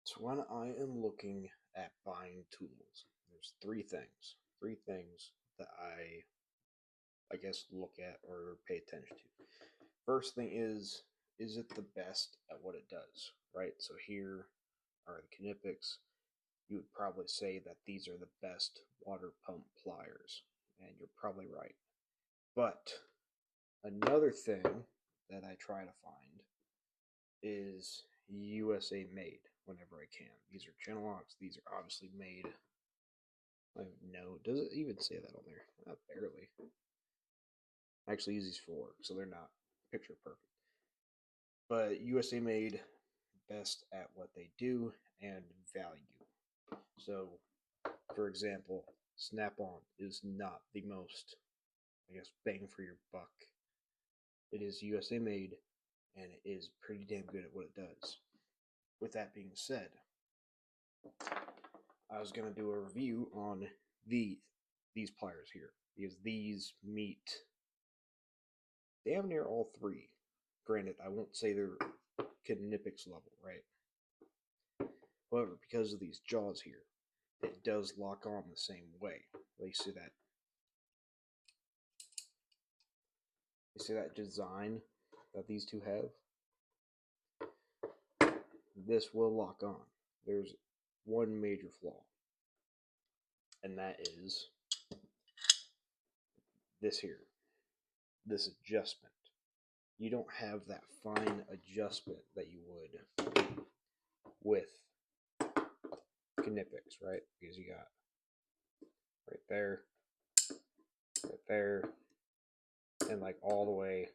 So when I am looking at buying tools, there's three things that I guess look at or pay attention to. First thing is it the best at what it does, right? So here are the Knipex. You would probably say that these are the best water pump pliers, and you're probably right. But another thing that I try to find is USA made whenever I can. These are Channellocks. These are obviously made. I don't know. Does it even say that on there? Not barely. I actually use these for work, so they're not picture perfect. But USA made, best at what they do and value. So, for example, Snap-on is not the most, I guess, bang for your buck. It is USA made, and it is pretty damn good at what it does. With that being said, I was gonna do a review on these pliers here because these meet damn near all three. Granted, I won't say they're Knipex level, right? However, because of these jaws here, it does lock on the same way. You see that? You see that design that these two have? This will lock on. There's one major flaw, and that is this here, this adjustment. You don't have that fine adjustment that you would with Knipex, right? Because you got right there, and like all the way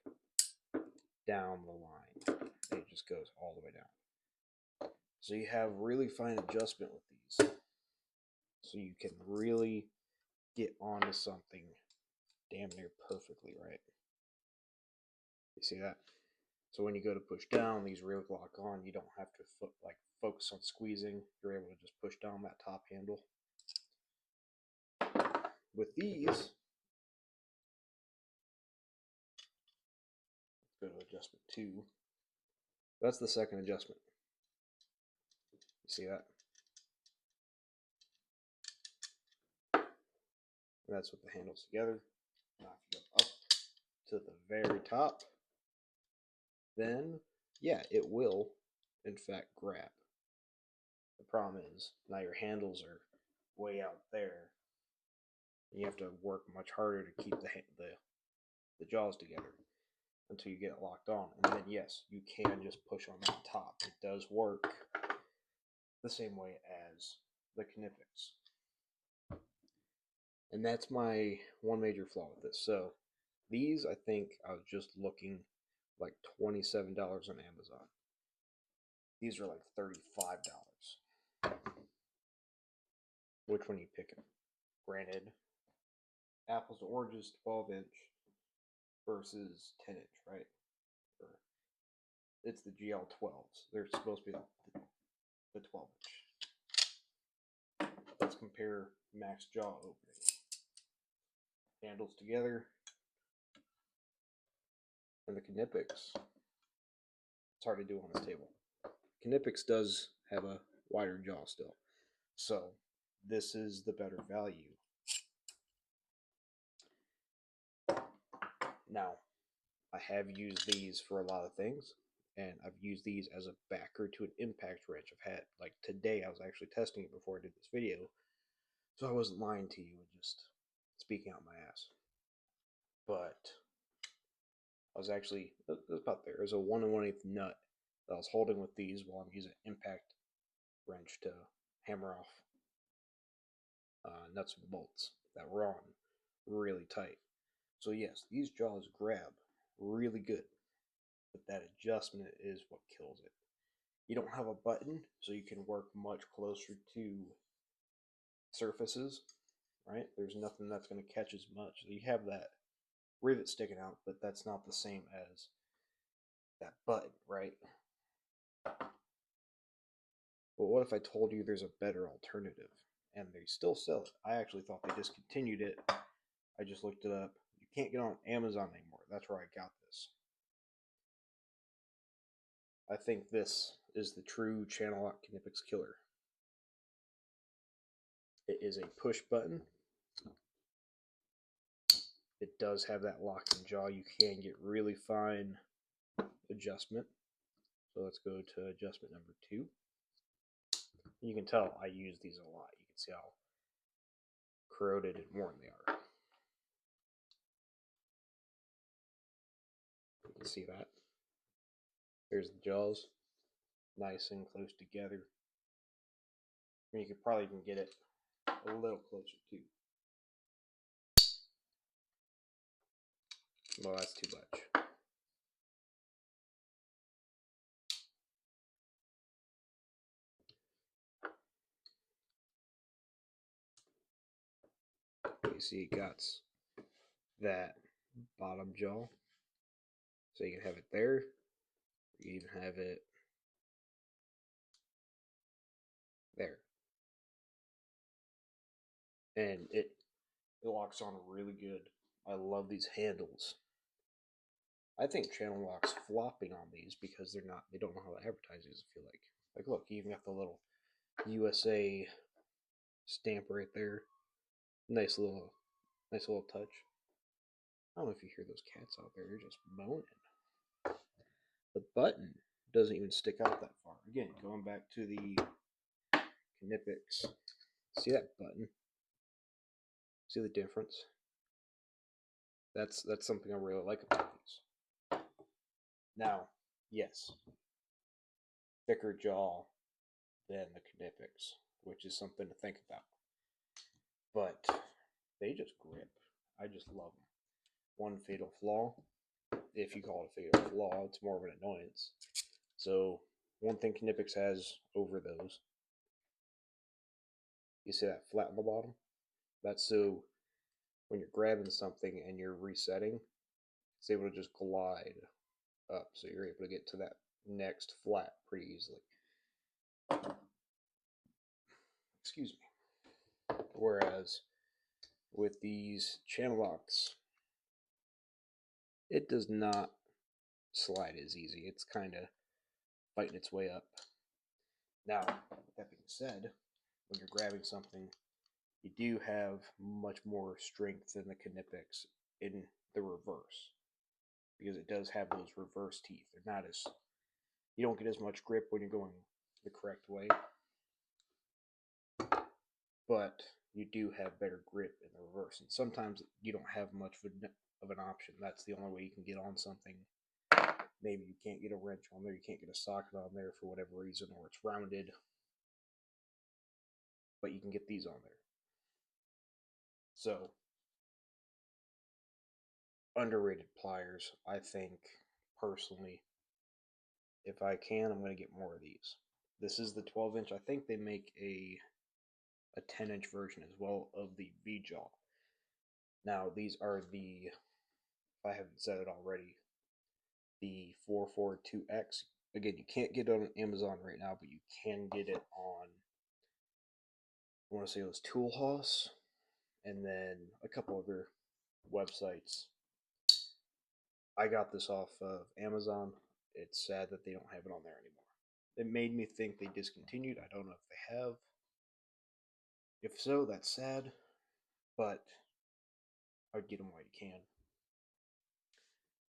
down the line. And it just goes all the way down. So you have really fine adjustment with these. So you can really get onto something damn near perfectly, right? You see that? So when you go to push down, these really lock on. You don't have to focus on squeezing. You're able to just push down that top handle. With these, let's go to adjustment 2. That's the second adjustment. You see that? That's with the handles together. Now if you go up to the very top, then yeah, it will in fact grab. The problem is now your handles are way out there. You have to work much harder to keep the jaws together until you get it locked on. And then yes, you can just push on that top. It does work the same way as the Knipex. And that's my one major flaw with this. So these, I think I was just looking like $27 on Amazon. These are like $35. Which one are you picking? Granted, apples to oranges, 12-inch versus 10-inch, right? Or it's the GL12s. They're supposed to be the 12-inch. Let's compare max jaw opening. Handles together, and the Knipex. It's hard to do on this table. Knipex does have a wider jaw still, so this is the better value. Now, I have used these for a lot of things, and I've used these as a backer to an impact wrench. I've had, like today, I was actually testing it before I did this video, so I wasn't lying to you and just speaking out my ass. But I was actually, it was about there. It was a 1 1/8 nut that I was holding with these while I'm using an impact wrench to hammer off nuts and bolts that were on really tight. So yes, these jaws grab really good, but that adjustment is what kills it. You don't have a button, so you can work much closer to surfaces, right? There's nothing that's going to catch as much. You have that rivet sticking out, but that's not the same as that button, right? But what if I told you there's a better alternative and they still sell it? I actually thought they discontinued it. I just looked it up. You can't get on Amazon anymore. That's where I got this. I think this is the true Channellock Knipex killer. It is a push button. It does have that locking jaw. You can get really fine adjustment. So let's go to adjustment number 2. You can tell I use these a lot. You can see how corroded and worn they are. You can see that. There's the jaws, nice and close together. And you could probably even get it a little closer too. Well, that's too much. You see it got that bottom jaw. So you can have it there. You even have it there. And it locks on really good. I love these handles. I think Channellock's flopping on these because they don't know how to advertise these, I feel like. Like, look, you even got the little USA stamp right there. Nice little touch. I don't know if you hear those cats out there, they're just moaning. The button doesn't even stick out that far. Again, going back to the Knipex. See that button? See the difference? That's something I really like about these. Now, yes, thicker jaw than the Knipex, which is something to think about. But they just grip. I just love them. One fatal flaw, if you call it a fatal flaw, it's more of an annoyance. So one thing Knipex has over those, you see that flat on the bottom? That's so when you're grabbing something and you're resetting, it's able to just glide up, so you're able to get to that next flat pretty easily. Excuse me. Whereas with these Channellocks, it does not slide as easy. It's kind of fighting its way up. Now, with that being said, when you're grabbing something, you do have much more strength than the Knipex in the reverse, because it does have those reverse teeth. They're not as, you don't get as much grip when you're going the correct way, but you do have better grip in the reverse. And sometimes you don't have much of an option. That's the only way you can get on something. Maybe you can't get a wrench on there, you can't get a socket on there for whatever reason, or it's rounded, but you can get these on there. So, underrated pliers, I think, personally. If I can, I'm going to get more of these. This is the 12-inch. I think they make a 10-inch version as well of the V-Jaw. Now, these are the, if I haven't said it already, the 442X. Again, you can't get it on Amazon right now, but you can get it on, I want to say it was Tool House, and then a couple other websites. I got this off of Amazon. It's sad that they don't have it on there anymore. It made me think they discontinued. I don't know if they have. If so, that's sad, but I'd get them while you can.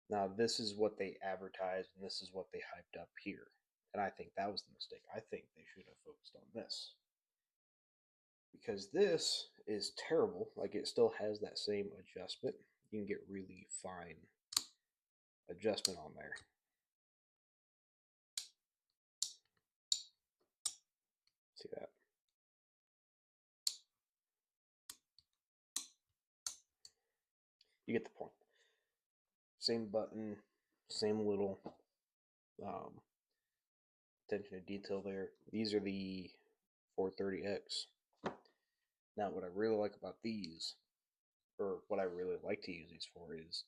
Now, this is what they advertised, and this is what they hyped up here. And I think that was the mistake. I think they should have focused on this. Because this is terrible. Like, it still has that same adjustment. You can get really fine adjustment on there. See that? You get the point. Same button, same little attention to detail there. These are the 430X. Now, what I really like about these, or what I really like to use these for, is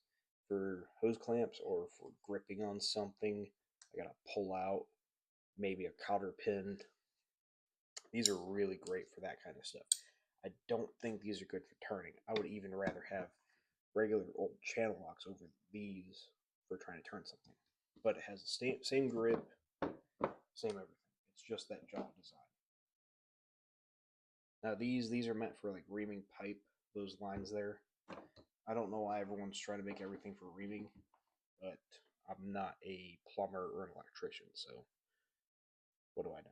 for hose clamps or for gripping on something. I gotta pull out maybe a cotter pin. These are really great for that kind of stuff. I don't think these are good for turning. I would even rather have regular old Channellocks over these for trying to turn something. But it has the same grip, Same everything. It's just that jaw design. Now these are meant for like reaming pipe, those lines there. I don't know why everyone's trying to make everything for reaming, but I'm not a plumber or an electrician, so what do I know?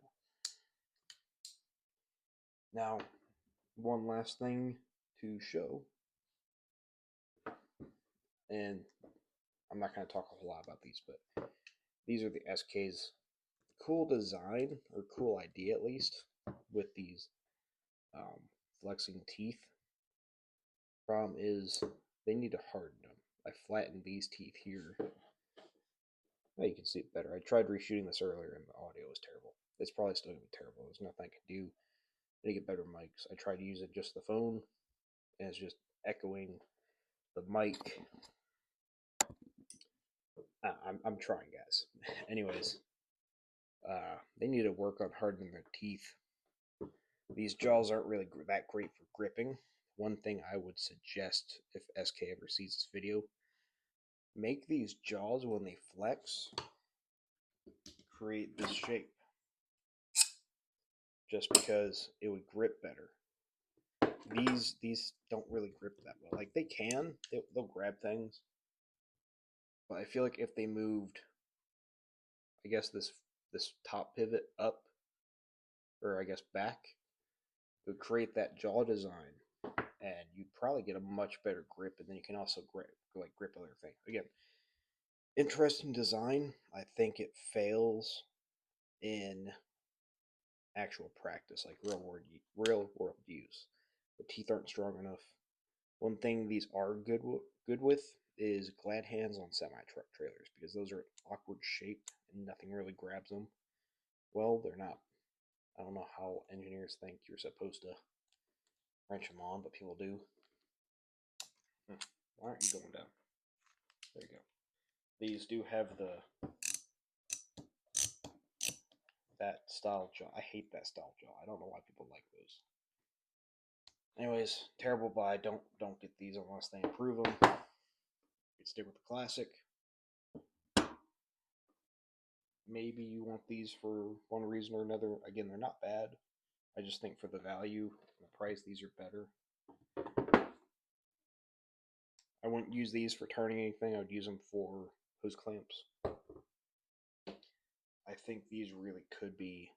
Now, one last thing to show, and I'm not going to talk a whole lot about these, but these are the SK's. Cool design, or cool idea at least, with these flexing teeth. Problem is, they need to harden them. I flattened these teeth here. Now you can see it better. I tried reshooting this earlier and the audio was terrible. It's probably still going to be terrible. There's nothing I can do to get better mics. I tried using just the phone, and it's just echoing the mic. I'm trying, guys. Anyways, they need to work on hardening their teeth. These jaws aren't really that great for gripping. One thing I would suggest, if SK ever sees this video, make these jaws, when they flex, create this shape. Just because it would grip better. These don't really grip that well. Like, they can, they'll grab things, but I feel like if they moved, I guess this top pivot up, or I guess back, it would create that jaw design, and you'd probably get a much better grip, and then you can also grip other things. Again, interesting design. I think it fails in actual practice, like real world use. The teeth aren't strong enough. One thing these are good with is glad hands on semi-truck trailers, because those are awkward shaped and nothing really grabs them. Well, they're not. I don't know how engineers think you're supposed to wrench them on, but people do. Why aren't you going down? There you go. These do have that style jaw. I hate that style jaw. I don't know why people like those. Anyways, terrible buy. Don't get these unless they improve them. You stick with the classic. Maybe you want these for one reason or another. Again, they're not bad. I just think for the value, the price, these are better. I wouldn't use these for turning anything. I would use them for hose clamps. I think these really could be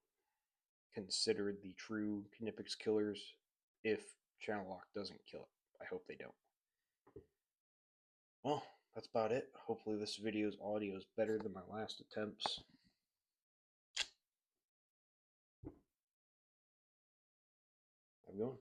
considered the true knipex killers if Channellock doesn't kill it. I hope they don't. Well, that's about it. Hopefully this video's audio is better than my last attempts. I'm going.